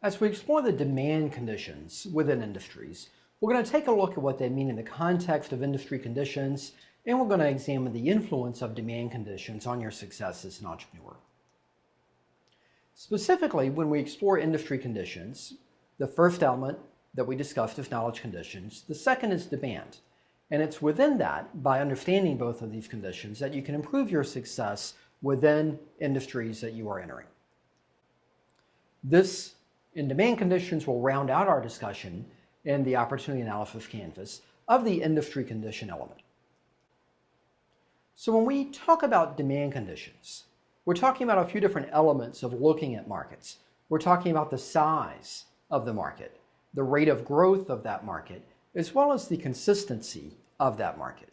As we explore the demand conditions within industries, we're going to take a look at what they mean in the context of industry conditions, and we're going to examine the influence of demand conditions on your success as an entrepreneur. Specifically, when we explore industry conditions, the first element that we discussed is knowledge conditions. The second is demand. And it's within that, by understanding both of these conditions, that you can improve your success within industries that you are entering. This, in demand conditions, will round out our discussion in the opportunity analysis canvas of the industry condition element. So when we talk about demand conditions, we're talking about a few different elements of looking at markets. We're talking about the size of the market, the rate of growth of that market, as well as the consistency of that market.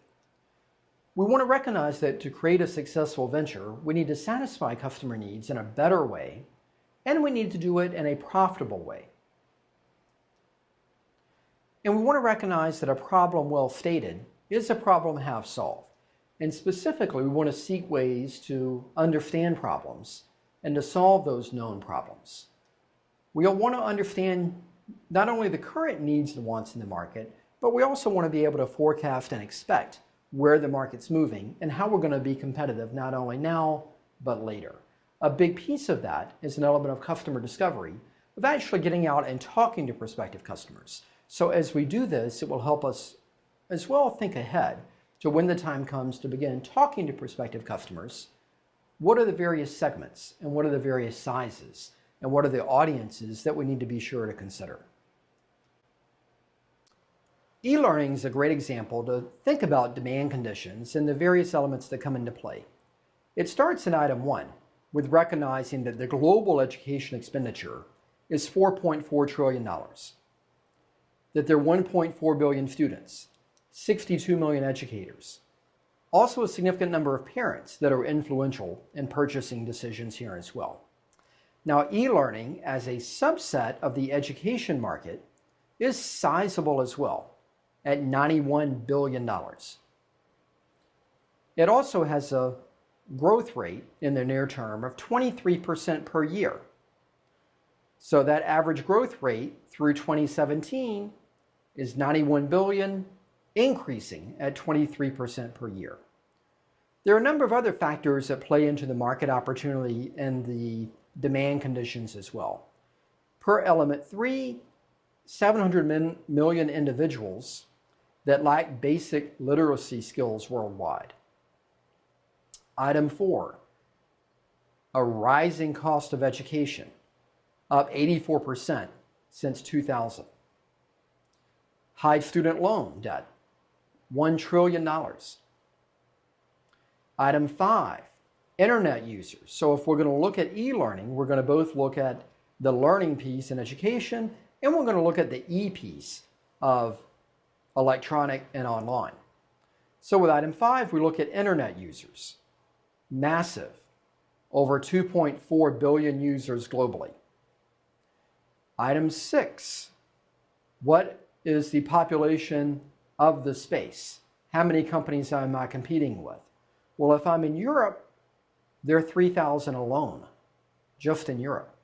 We want to recognize that to create a successful venture, we need to satisfy customer needs in a better way, and we need to do it in a profitable way. And we want to recognize that a problem well stated is a problem half solved. And specifically, we want to seek ways to understand problems and to solve those known problems. We want to understand not only the current needs and wants in the market, but we also want to be able to forecast and expect where the market's moving and how we're going to be competitive not only now, but later. A big piece of that is an element of customer discovery, of actually getting out and talking to prospective customers. So as we do this, it will help us as well think ahead to when the time comes to begin talking to prospective customers. What are the various segments and what are the various sizes and what are the audiences that we need to be sure to consider? E-learning is a great example to think about demand conditions and the various elements that come into play. It starts in item 1 with recognizing that the global education expenditure is $4.4 trillion, that there are 1.4 billion students, 62 million educators, also a significant number of parents that are influential in purchasing decisions here as well. Now, e-learning as a subset of the education market is sizable as well at $91 billion. It also has a growth rate in the near term of 23% per year. So that average growth rate through 2017 is 91 billion, increasing at 23% per year. There are a number of other factors that play into the market opportunity and the demand conditions as well. Per element 3, 700 million individuals that lack basic literacy skills worldwide. Item 4, a rising cost of education, up 84% since 2000. High student loan debt, $1 trillion. Item 5, internet users. So if we're going to look at e-learning, we're going to both look at the learning piece in education, and we're going to look at the E piece of electronic and online. So with item 5, we look at internet users. Massive, over 2.4 billion users globally. Item 6, what is the population of the space? How many companies am I competing with? Well, if I'm in Europe, there are 3,000 alone, just in Europe.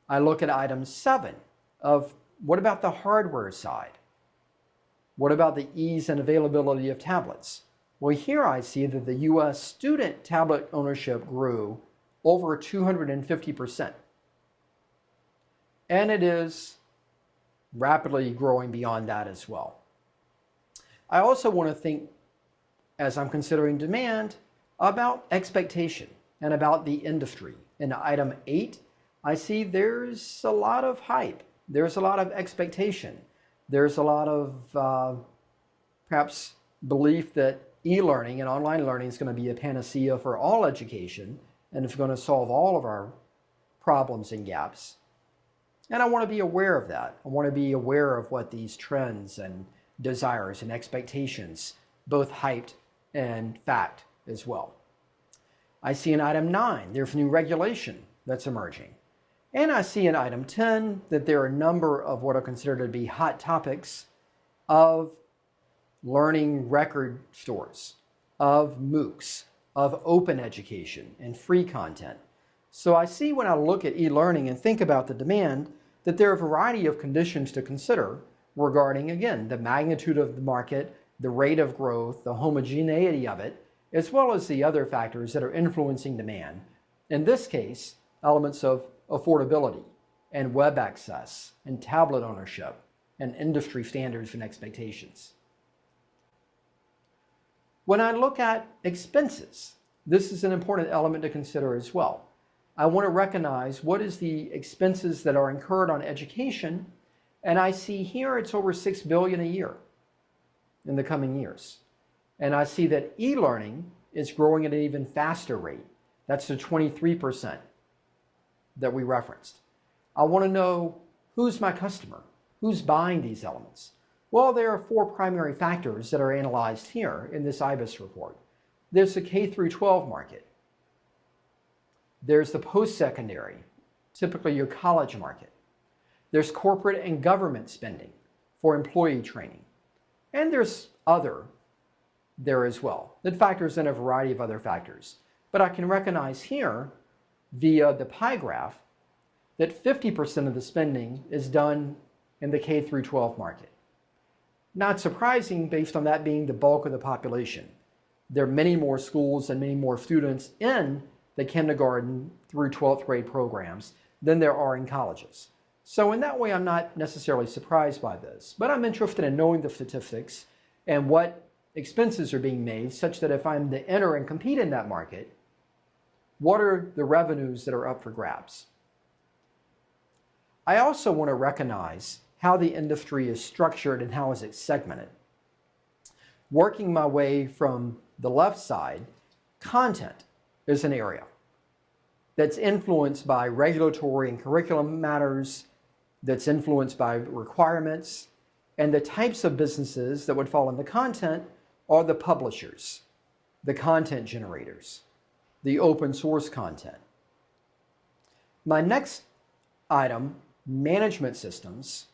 I look at item 7 of what about the hardware side? What about the ease and availability of tablets? Well, here I see that the U.S. student tablet ownership grew over 250%. And it is rapidly growing beyond that as well. I also want to think, as I'm considering demand, about expectation and about the industry. In item 8, I see there's a lot of hype. There's a lot of expectation. There's a lot of perhaps belief that e-learning and online learning is going to be a panacea for all education and it's going to solve all of our problems and gaps. And I want to be aware of that. I want to be aware of what these trends and desires and expectations, both hyped and fact as well. I see in item 9, there's new regulation that's emerging. And I see in item 10 that there are a number of what are considered to be hot topics of learning record stores, of MOOCs, of open education and free content, So I see when I look at e-learning and think about the demand that there are a variety of conditions to consider regarding, again, the magnitude of the market, the rate of growth, the homogeneity of it, as well as the other factors that are influencing demand. In this case, elements of affordability and web access and tablet ownership and industry standards and expectations. When I look at expenses, this is an important element to consider as well. I want to recognize what is the expenses that are incurred on education, and I see here it's over $6 billion a year in the coming years. And I see that e-learning is growing at an even faster rate. That's the 23% that we referenced. I want to know who's my customer, who's buying these elements. Well, there are 4 primary factors that are analyzed here in this IBIS report. There's the K through 12 market. There's the post-secondary, typically your college market. There's corporate and government spending for employee training. And there's other there as well. That factors in a variety of other factors. But I can recognize here, via the pie graph, that 50% of the spending is done in the K through 12 market. Not surprising based on that being the bulk of the population. There are many more schools and many more students in the kindergarten through 12th grade programs than there are in colleges. So in that way, I'm not necessarily surprised by this, but I'm interested in knowing the statistics and what expenses are being made such that if I'm to enter and compete in that market, what are the revenues that are up for grabs? I also want to recognize how the industry is structured and how is it segmented. Working my way from the left side, content is an area that's influenced by regulatory and curriculum matters, that's influenced by requirements, and the types of businesses that would fall in the content are the publishers, the content generators, the open source content. My next item, management systems,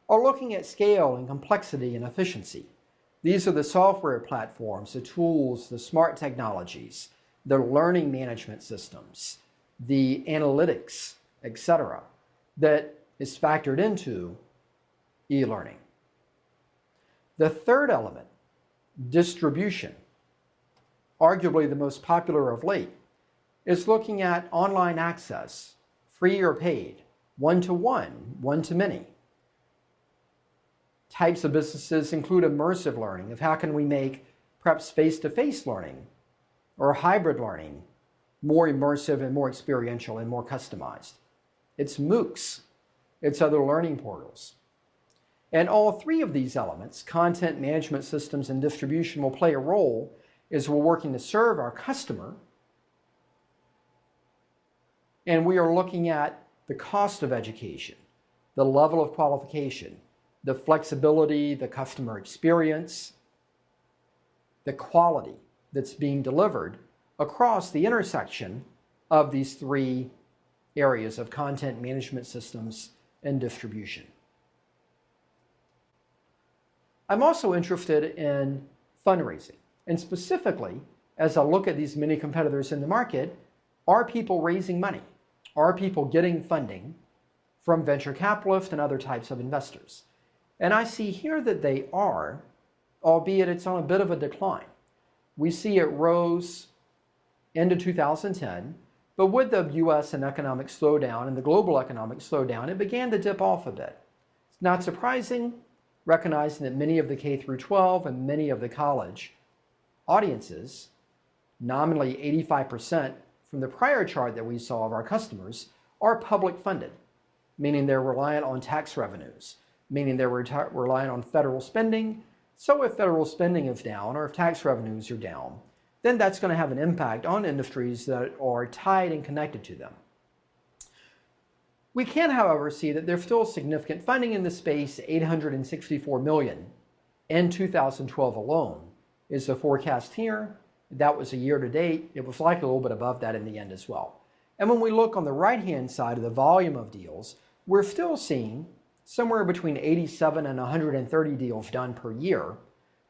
are looking at scale and complexity and efficiency. These are the software platforms, the tools, the smart technologies, the learning management systems, the analytics, etc., that is factored into e-learning. The third element, distribution, arguably the most popular of late, is looking at online access, free or paid, one-to-one, one-to-many. Types of businesses include immersive learning of how can we make perhaps face-to-face learning or hybrid learning more immersive and more experiential and more customized. It's MOOCs, it's other learning portals. And all 3 of these elements, content, management systems, and distribution, will play a role as we're working to serve our customer. And we are looking at the cost of education, the level of qualification, the flexibility, the customer experience, the quality that's being delivered across the intersection of these 3 areas of content, management systems, and distribution. I'm also interested in fundraising, and specifically, as I look at these many competitors in the market, are people raising money? Are people getting funding from venture capitalists and other types of investors? And I see here that they are, albeit it's on a bit of a decline. We see it rose into 2010, but with the US and economic slowdown and the global economic slowdown, it began to dip off a bit. It's not surprising, recognizing that many of the K through 12 and many of the college audiences, nominally 85% from the prior chart that we saw of our customers, are public funded, meaning they're reliant on tax revenues, meaning they're reliant on federal spending. So if federal spending is down or if tax revenues are down, then that's going to have an impact on industries that are tied and connected to them. We can, however, see that there's still significant funding in the space. $864 million in 2012 alone is the forecast here. That was a year to date. It was likely a little bit above that in the end as well. And when we look on the right-hand side of the volume of deals, we're still seeing somewhere between 87 and 130 deals done per year.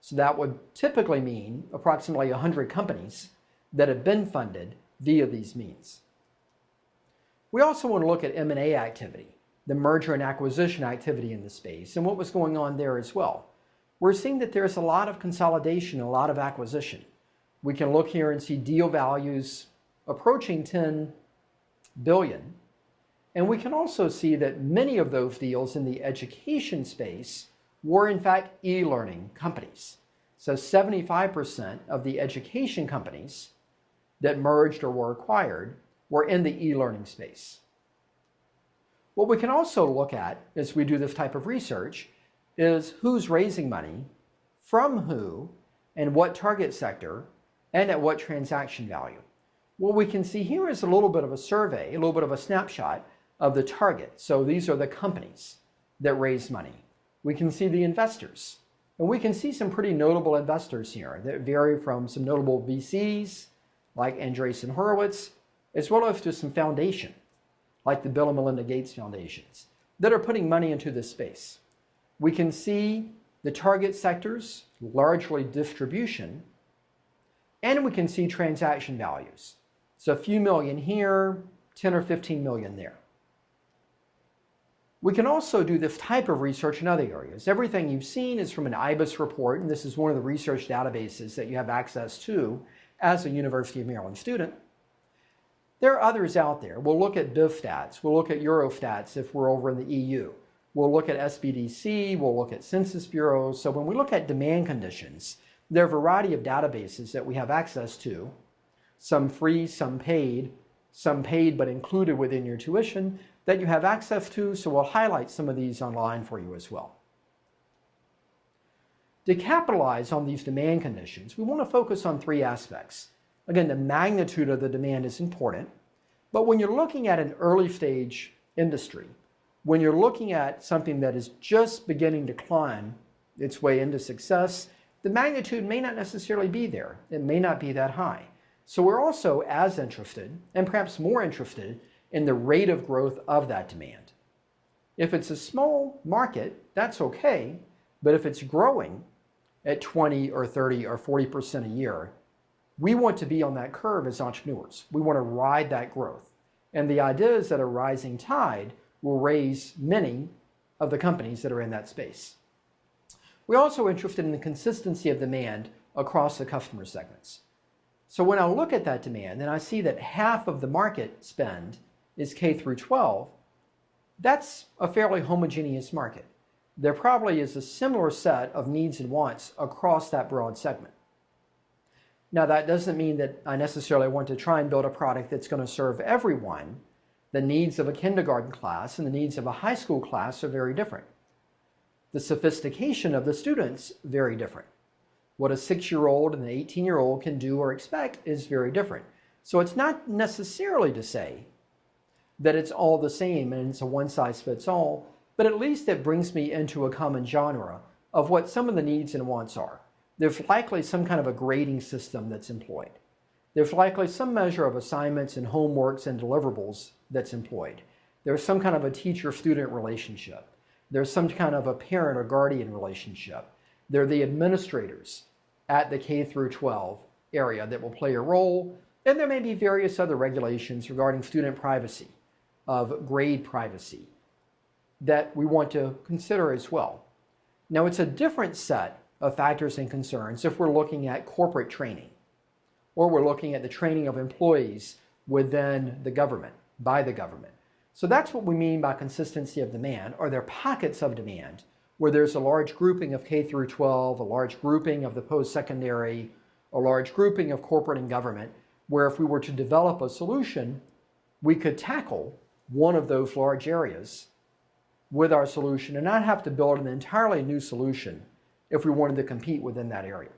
So that would typically mean approximately 100 companies that have been funded via these means. We also want to look at M&A activity, the merger and acquisition activity in the space, and what was going on there as well. We're seeing that there's a lot of consolidation, a lot of acquisition. We can look here and see deal values approaching 10 billion. And we can also see that many of those deals in the education space were in fact e-learning companies. So 75% of the education companies that merged or were acquired were in the e-learning space. What we can also look at as we do this type of research is who's raising money, from who, and what target sector, and at what transaction value. What we can see here is a little bit of a survey, a little bit of a snapshot of the target. So these are the companies that raise money. We can see the investors, and we can see some pretty notable investors here that vary from some notable VCs like Andreessen Horowitz, as well as to some foundation like the Bill and Melinda Gates Foundations that are putting money into this space. We can see the target sectors, largely distribution, and we can see transaction values. So a few million here, 10 or 15 million there. We can also do this type of research in other areas. Everything you've seen is from an IBIS report, and this is one of the research databases that you have access to as a University of Maryland student. There are others out there. We'll look at BivStats, we'll look at Eurostats if we're over in the EU. We'll look at SBDC, we'll look at Census Bureau. So when we look at demand conditions, there are a variety of databases that we have access to, some free, some paid but included within your tuition that you have access to, so we'll highlight some of these online for you as well. To capitalize on these demand conditions, we want to focus on three aspects. Again, the magnitude of the demand is important, but when you're looking at an early stage industry, when you're looking at something that is just beginning to climb its way into success, the magnitude may not necessarily be there. It may not be that high. So we're also as interested, and perhaps more interested, in the rate of growth of that demand. If it's a small market, that's okay, but if it's growing at 20 or 30 or 40% a year, we want to be on that curve as entrepreneurs. We want to ride that growth. And the idea is that a rising tide will raise many of the companies that are in that space. We're also interested in the consistency of demand across the customer segments. So when I look at that demand and I see that half of the market spend is K through 12, that's a fairly homogeneous market. There probably is a similar set of needs and wants across that broad segment. Now that doesn't mean that I necessarily want to try and build a product that's going to serve everyone. The needs of a kindergarten class and the needs of a high school class are very different. The sophistication of the students very different. What a 6-year-old and an 18-year-old can do or expect is very different. So it's not necessarily to say that it's all the same and it's a one-size-fits-all, but at least it brings me into a common genre of what some of the needs and wants are. There's likely some kind of a grading system that's employed. There's likely some measure of assignments and homeworks and deliverables that's employed. There's some kind of a teacher-student relationship. There's some kind of a parent or guardian relationship. There are the administrators at the K through 12 area that will play a role, and there may be various other regulations regarding student privacy, of grade privacy, that we want to consider as well. Now, it's a different set of factors and concerns if we're looking at corporate training, or we're looking at the training of employees within the government, by the government. So that's what we mean by consistency of demand. Are there pockets of demand where there's a large grouping of K through 12, a large grouping of the post-secondary, a large grouping of corporate and government, where if we were to develop a solution, we could tackle one of those large areas with our solution and not have to build an entirely new solution if we wanted to compete within that area.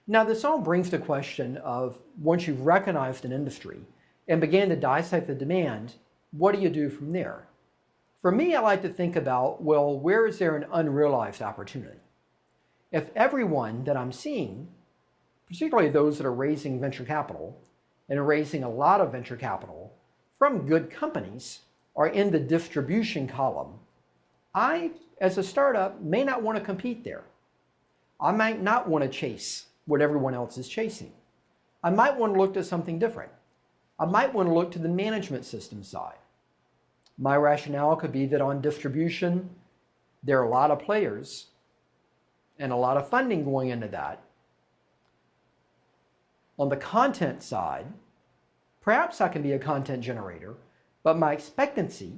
Now, this all brings the question of, once you've recognized an industry and began to dissect the demand, what do you do from there? For me, I like to think about, well, where is there an unrealized opportunity? If everyone that I'm seeing, particularly those that are raising venture capital and are raising a lot of venture capital from good companies, are in the distribution column, I, as a startup, may not want to compete there. I might not want to chase what everyone else is chasing. I might want to look to something different. I might want to look to the management system side. My rationale could be that on distribution, there are a lot of players and a lot of funding going into that. On the content side, perhaps I can be a content generator, but my expectancy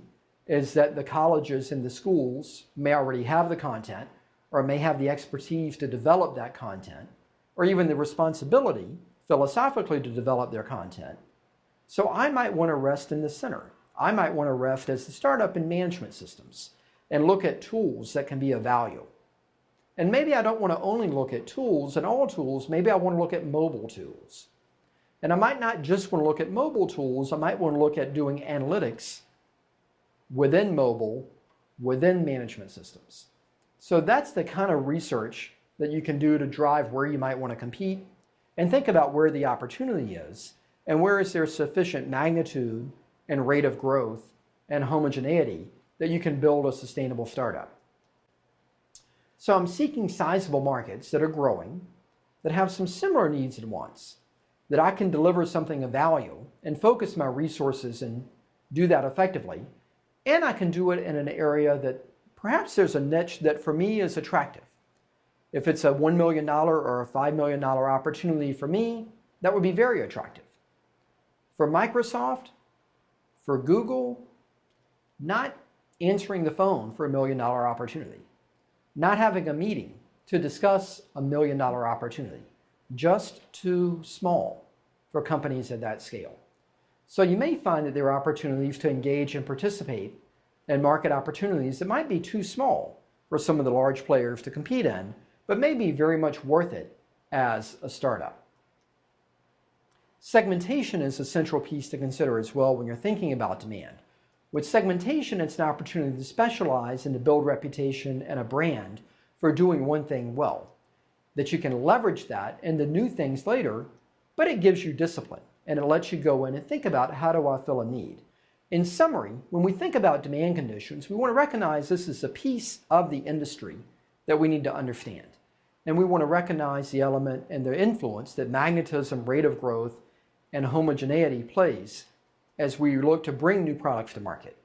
is that the colleges and the schools may already have the content or may have the expertise to develop that content, or even the responsibility philosophically to develop their content. So I might want to rest in the center. I might want to rest as the startup in management systems and look at tools that can be of value. And maybe I don't want to only look at tools and all tools, maybe I want to look at mobile tools. And I might not just want to look at mobile tools, I might want to look at doing analytics within mobile, within management systems. So that's the kind of research that you can do to drive where you might want to compete and think about where the opportunity is and where is there sufficient magnitude and rate of growth and homogeneity that you can build a sustainable startup. So I'm seeking sizable markets that are growing, that have some similar needs and wants, that I can deliver something of value and focus my resources and do that effectively. And I can do it in an area that perhaps there's a niche that for me is attractive. If it's a $1 million or a $5 million opportunity for me, that would be very attractive. For Microsoft, for Google, not answering the phone for $1 million opportunity, not having a meeting to discuss a $1 million opportunity, just too small for companies at that scale. So you may find that there are opportunities to engage and participate in market opportunities that might be too small for some of the large players to compete in, but may be very much worth it as a startup. Segmentation is a central piece to consider as well when you're thinking about demand. With segmentation, it's an opportunity to specialize and to build reputation and a brand for doing one thing well, that you can leverage that into new things later, but it gives you discipline and it lets you go in and think about, how do I fill a need? In summary, when we think about demand conditions, we want to recognize this is a piece of the industry that we need to understand. And we want to recognize the element and the influence that magnetism, rate of growth, and homogeneity plays as we look to bring new products to market.